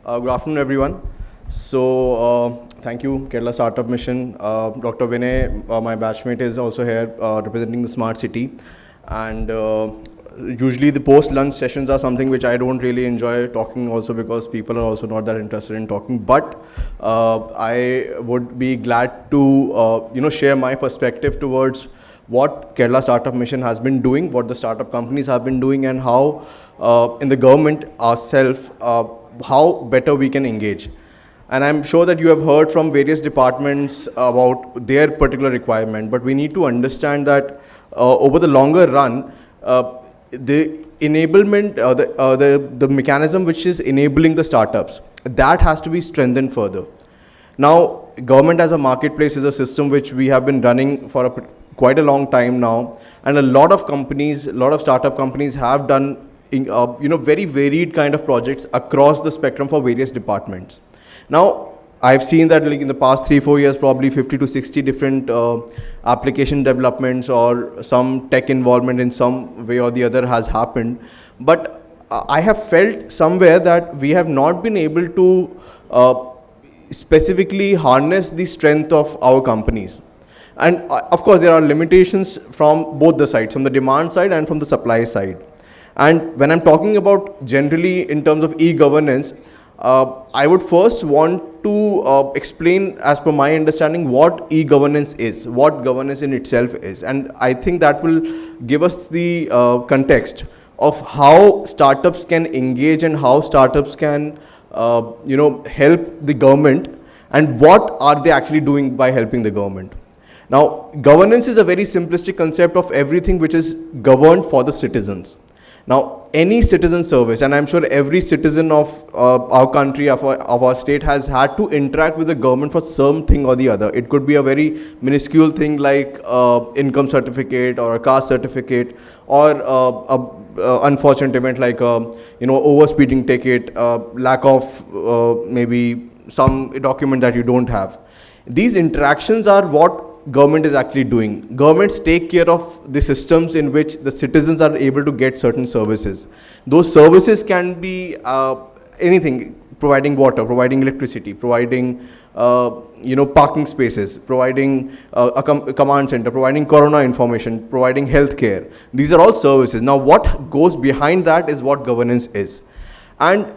Good afternoon, everyone. Thank you, Kerala Startup Mission. Dr. Vinay, my batchmate, is also here representing the Smart City. And usually the post-lunch sessions are something which I don't really enjoy talking also because people are also not that interested in talking. But I would be glad to, share my perspective towards what Kerala Startup Mission has been doing, what the startup companies have been doing, and how in the government ourselves, how better we can engage. And I'm sure that you have heard from various departments about their particular requirement, but we need to understand that over the longer run, the enablement, the mechanism which is enabling the startups, that has to be strengthened further. Now, government as a marketplace is a system which we have been running for quite a long time now, and a lot of companies, a lot of startup companies have done very varied kind of projects across the spectrum for various departments. Now, I've seen that like in the past 3-4 years, probably 50 to 60 different application developments or some tech involvement in some way or the other has happened. But I have felt somewhere that we have not been able to specifically harness the strength of our companies. And of course, there are limitations from both the sides, from the demand side and from the supply side. And when I'm talking about generally in terms of e-governance, I would first want to explain, as per my understanding, what e-governance is, what governance in itself is. And I think that will give us the context of how startups can engage and how startups can, help the government, and what are they actually doing by helping the government. Now, governance is a very simplistic concept of everything which is governed for the citizens. Now, any citizen service, and I'm sure every citizen of our country, of our state, has had to interact with the government for something or the other. It could be a very minuscule thing like income certificate or a caste certificate, or a unfortunate event like overspeeding ticket, lack of maybe some document that you don't have. These interactions are what government is actually doing. Governments take care of the systems in which the citizens are able to get certain services. Those services can be anything: providing water, providing electricity, providing parking spaces, providing a command center, providing corona information, providing healthcare. These are all services. Now, what goes behind that is what governance is. And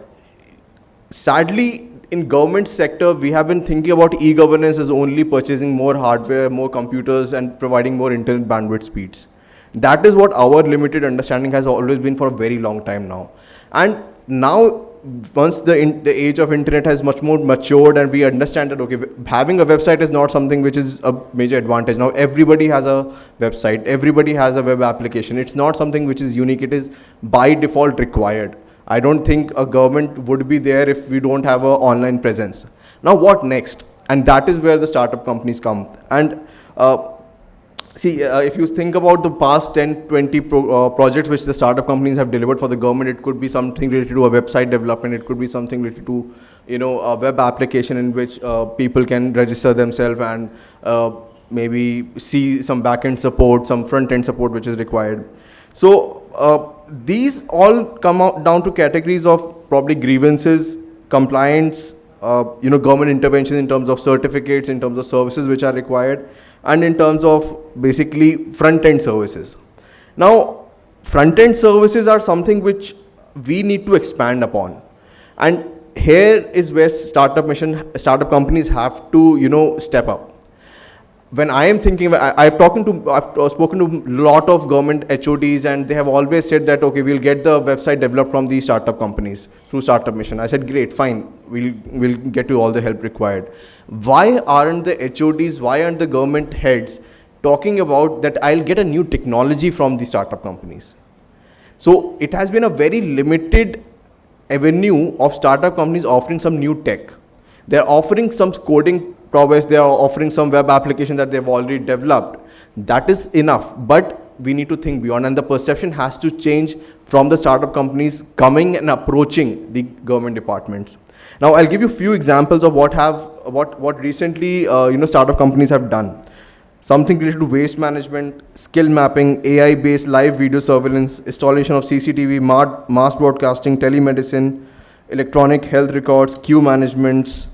sadly, in government sector, we have been thinking about e-governance as only purchasing more hardware, more computers, and providing more internet bandwidth speeds. That is what our limited understanding has always been for a very long time now. And now, once the age of internet has much more matured and we understand that, okay, having a website is not something which is a major advantage. Now, everybody has a website, everybody has a web application. It's not something which is unique, it is by default required. I don't think a government would be there if we don't have an online presence. Now, what next? And that is where the startup companies come. And if you think about the past 10, 20 projects which the startup companies have delivered for the government, it could be something related to a website development, it could be something related to, a web application in which people can register themselves and maybe see some back-end support, some front-end support which is required. So these all come out down to categories of probably grievances, compliance, government intervention in terms of certificates, in terms of services which are required, and in terms of basically front-end services. Now, front-end services are something which we need to expand upon. And here is where startup companies have to, step up. When I am thinking, I've spoken to a lot of government HODs, and they have always said that, okay, we'll get the website developed from these startup companies through Startup Mission. I said, great, fine, we'll get you all the help required. Why aren't the HODs, why aren't the government heads talking about that I'll get a new technology from the startup companies? So it has been a very limited avenue of startup companies offering some new tech. They're offering some coding prowess, they are offering some web application that they've already developed. That is enough, but we need to think beyond, and the perception has to change from the startup companies coming and approaching the government departments. Now, I'll give you a few examples of what recently startup companies have done. Something related to waste management, skill mapping, AI-based live video surveillance, installation of CCTV, mass broadcasting, telemedicine, electronic health records, queue managements,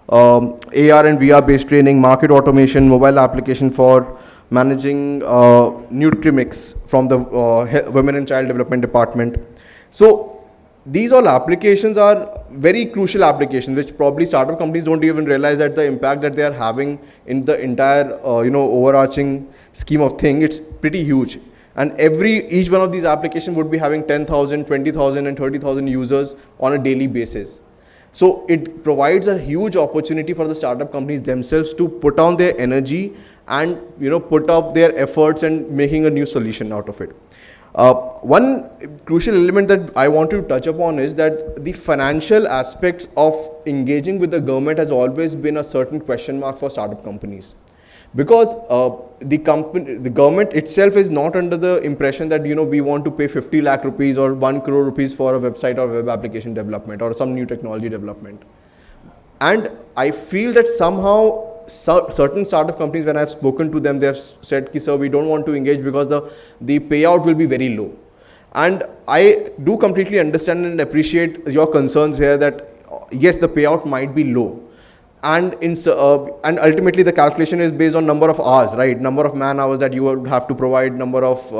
AR and VR based training, market automation, mobile application for managing Nutrimix from the Women and Child Development Department. So these all applications are very crucial applications, which probably startup companies don't even realize that the impact that they are having in the entire overarching scheme of thing. It's pretty huge. And each one of these applications would be having 10,000, 20,000 and 30,000 users on a daily basis. So it provides a huge opportunity for the startup companies themselves to put on their energy and put up their efforts and making a new solution out of it. One crucial element that I want to touch upon is that the financial aspects of engaging with the government has always been a certain question mark for startup companies. Because the government itself is not under the impression that we want to pay 50 lakh rupees or 1 crore rupees for a website or web application development or some new technology development. And I feel that somehow certain startup companies, when I've spoken to them, they have said, sir, we don't want to engage because the payout will be very low. And I do completely understand and appreciate your concerns here that yes, the payout might be low. And and ultimately the calculation is based on number of hours, right? Number of man hours that you would have to provide, number of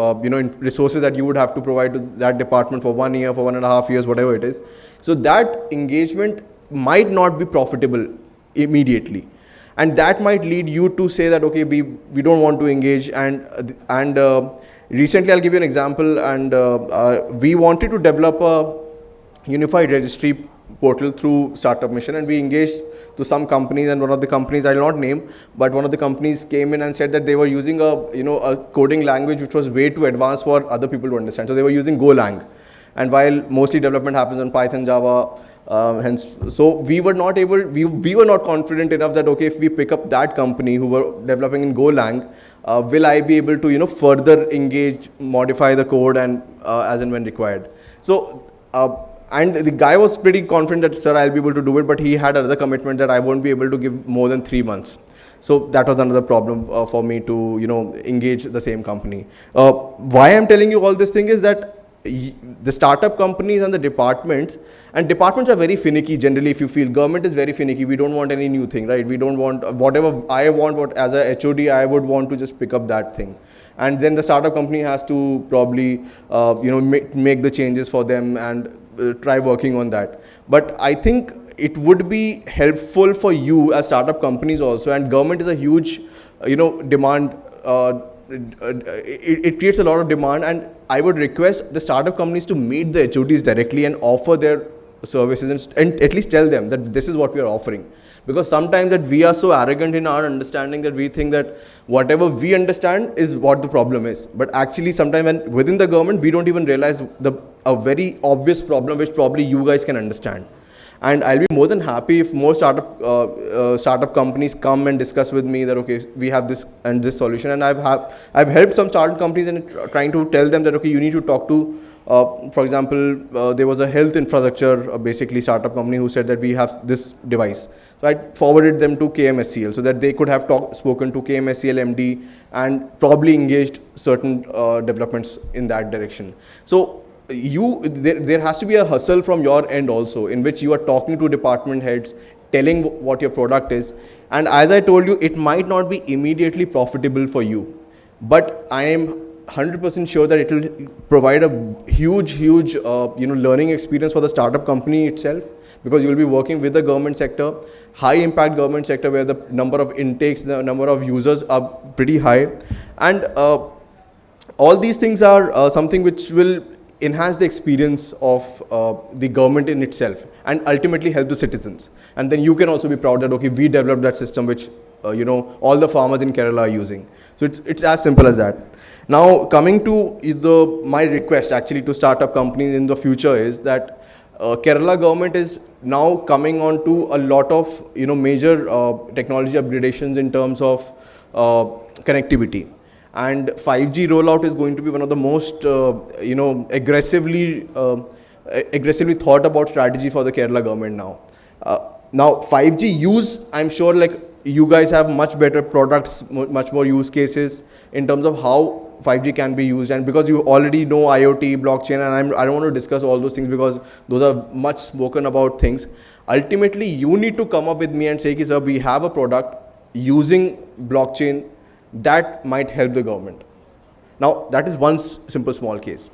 resources that you would have to provide to that department for 1 year, for 1.5 years, whatever it is. So that engagement might not be profitable immediately, and that might lead you to say that okay, we don't want to engage. And recently, I'll give you an example. And we wanted to develop a unified registry portal through Startup Mission, and we engaged to some companies, and one of the companies I'll not name, but one of the companies came in and said that they were using a coding language which was way too advanced for other people to understand. So they were using Golang, and while mostly development happens on Python, Java, hence, so we were not confident enough that okay, if we pick up that company who were developing in Golang, will I be able to further engage, modify the code, and as and when required. So and the guy was pretty confident that, sir, I'll be able to do it, but he had another commitment that I won't be able to give more than 3 months. So that was another problem for me to, engage the same company. Why I'm telling you all this thing is that the startup companies and the departments are very finicky generally. If you feel government is very finicky, we don't want any new thing, right? We don't want whatever I want, what as a HOD, I would want to just pick up that thing. And then the startup company has to probably, make the changes for them and try working on that. But I think it would be helpful for you as startup companies also, and government is a huge, demand. It creates a lot of demand, and I would request the startup companies to meet the HODs directly and offer their services and at least tell them that this is what we are offering. Because sometimes that we are so arrogant in our understanding that we think that whatever we understand is what the problem is. But actually sometimes within the government, we don't even realize a very obvious problem which probably you guys can understand. And I'll be more than happy if more startup companies come and discuss with me that okay, we have this and this solution. And I've helped some startup companies in trying to tell them that okay, you need to talk to, for example, there was a health infrastructure basically startup company who said that we have this device. So I forwarded them to KMSCL so that they could have spoken to KMSCL MD and probably engaged certain developments in that direction. So there has to be a hustle from your end also, in which you are talking to department heads, telling what your product is. And as I told you, it might not be immediately profitable for you, but I am 100% sure that it will provide a huge learning experience for the startup company itself, because you will be working with the government sector, high impact government sector, where the number of intakes, the number of users are pretty high. And all these things are something which will enhance the experience of the government in itself and ultimately help the citizens. And then you can also be proud that okay, we developed that system which all the farmers in Kerala are using. So it's as simple as that. Now coming to my request actually to startup companies in the future is that Kerala government is now coming on to a lot of major technology upgradations in terms of connectivity. And 5G rollout is going to be one of the most, aggressively thought about strategy for the Kerala government now. Now 5G use, I'm sure like you guys have much better products, much more use cases in terms of how 5G can be used, and because you already know IoT, blockchain, and I don't want to discuss all those things because those are much spoken about things. Ultimately, you need to come up with me and say, sir, we have a product using blockchain that might help the government. Now, that is one simple small case.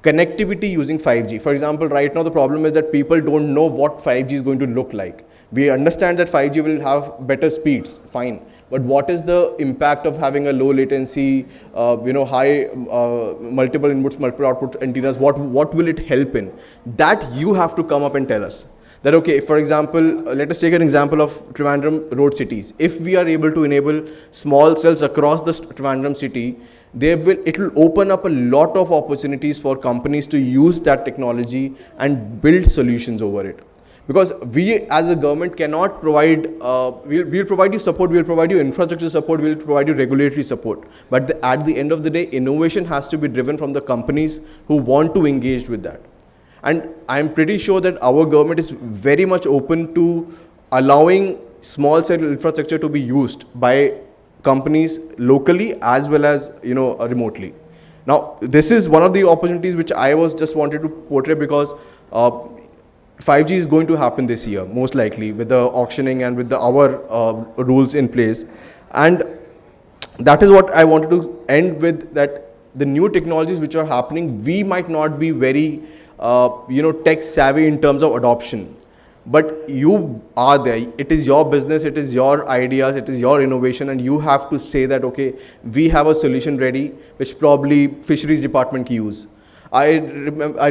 Connectivity using 5G. For example, right now the problem is that people don't know what 5G is going to look like. We understand that 5G will have better speeds, fine. But what is the impact of having a low latency, high multiple inputs, multiple output antennas? What will it help in? That you have to come up and tell us. That okay, for example, let us take an example of Trivandrum road cities. If we are able to enable small cells across the Trivandrum city, it will open up a lot of opportunities for companies to use that technology and build solutions over it. Because we as a government cannot provide, we'll provide you support, we'll provide you infrastructure support, we'll provide you regulatory support. But at the end of the day, innovation has to be driven from the companies who want to engage with that. And I'm pretty sure that our government is very much open to allowing small cell infrastructure to be used by companies locally as well as remotely. Now, this is one of the opportunities which I was just wanted to portray because 5G is going to happen this year, most likely, with the auctioning and with our rules in place. And that is what I wanted to end with, that the new technologies which are happening, we might not be very tech savvy in terms of adoption, but you are there. It is your business, it is your ideas, it is your innovation, and you have to say that okay, we have a solution ready which probably fisheries department can use. I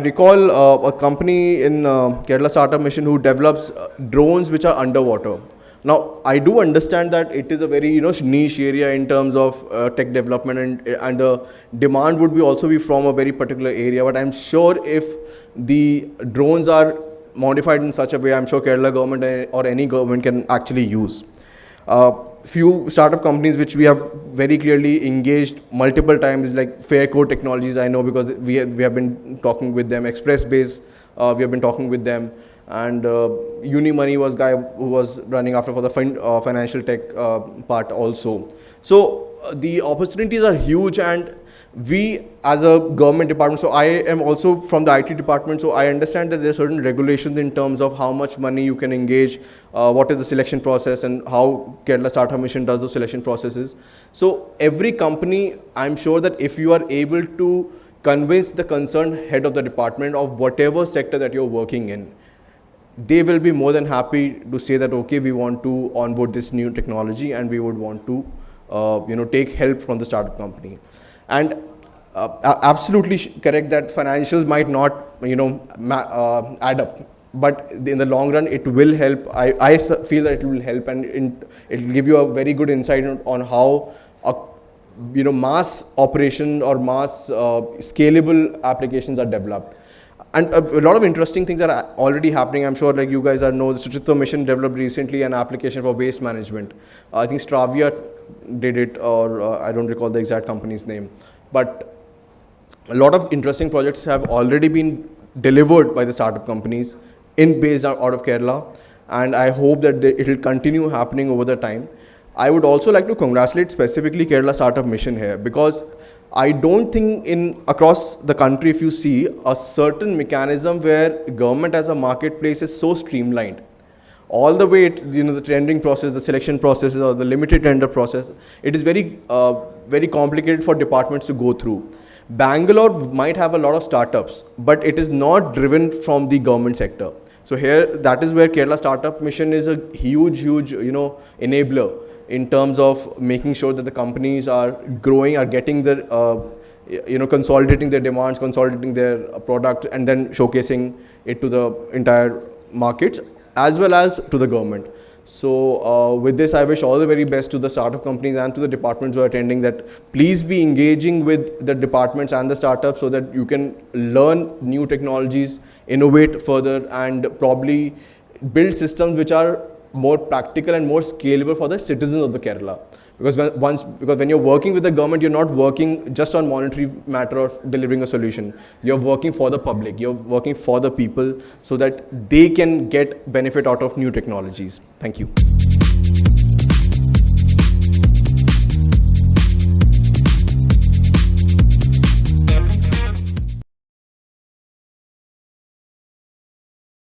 recall a company in Kerala Startup Mission who develops drones which are underwater. Now, I do understand that it is a very niche area in terms of tech development, and the demand would also be from a very particular area. But I'm sure if the drones are modified in such a way, I'm sure Kerala government or any government can actually use. Few startup companies which we have very clearly engaged multiple times, like Faircore Technologies, I know because we have been talking with them. Expressbase, we have been talking with them. And Unimoney was guy who was running after for the financial tech part also. So the opportunities are huge, and we as a government department, so I am also from the IT department, so I understand that there are certain regulations in terms of how much money you can engage, what is the selection process, and how Kerala Startup Mission does the selection processes. So every company, I'm sure that if you are able to convince the concerned head of the department of whatever sector that you're working in, they will be more than happy to say that okay, we want to onboard this new technology and we would want to take help from the startup company. And absolutely correct that financials might not add up, but in the long run it will help. I feel that it will help, and it will give you a very good insight on how mass operation or mass scalable applications are developed. And a lot of interesting things are already happening. I'm sure like you guys know, the Shutritva Mission developed recently an application for waste management. I think Stravia did it, or I don't recall the exact company's name. But a lot of interesting projects have already been delivered by the startup companies based out of Kerala. And I hope that it will continue happening over the time. I would also like to congratulate specifically Kerala Startup Mission here, because I don't think across the country, if you see a certain mechanism where government as a marketplace is so streamlined, all the way, the tendering process, the selection process, or the limited tender process, it is very, very complicated for departments to go through. Bangalore might have a lot of startups, but it is not driven from the government sector. So here, that is where Kerala Startup Mission is a huge, enabler in terms of making sure that the companies are growing, are getting their, consolidating their demands, consolidating their products, and then showcasing it to the entire markets as well as to the government. So with this, I wish all the very best to the startup companies and to the departments who are attending, that please be engaging with the departments and the startups so that you can learn new technologies, innovate further, and probably build systems which are more practical and more scalable for the citizens of the Kerala. Because when you're working with the government, you're not working just on monetary matter of delivering a solution. You're working for the public. You're working for the people so that they can get benefit out of new technologies. Thank you.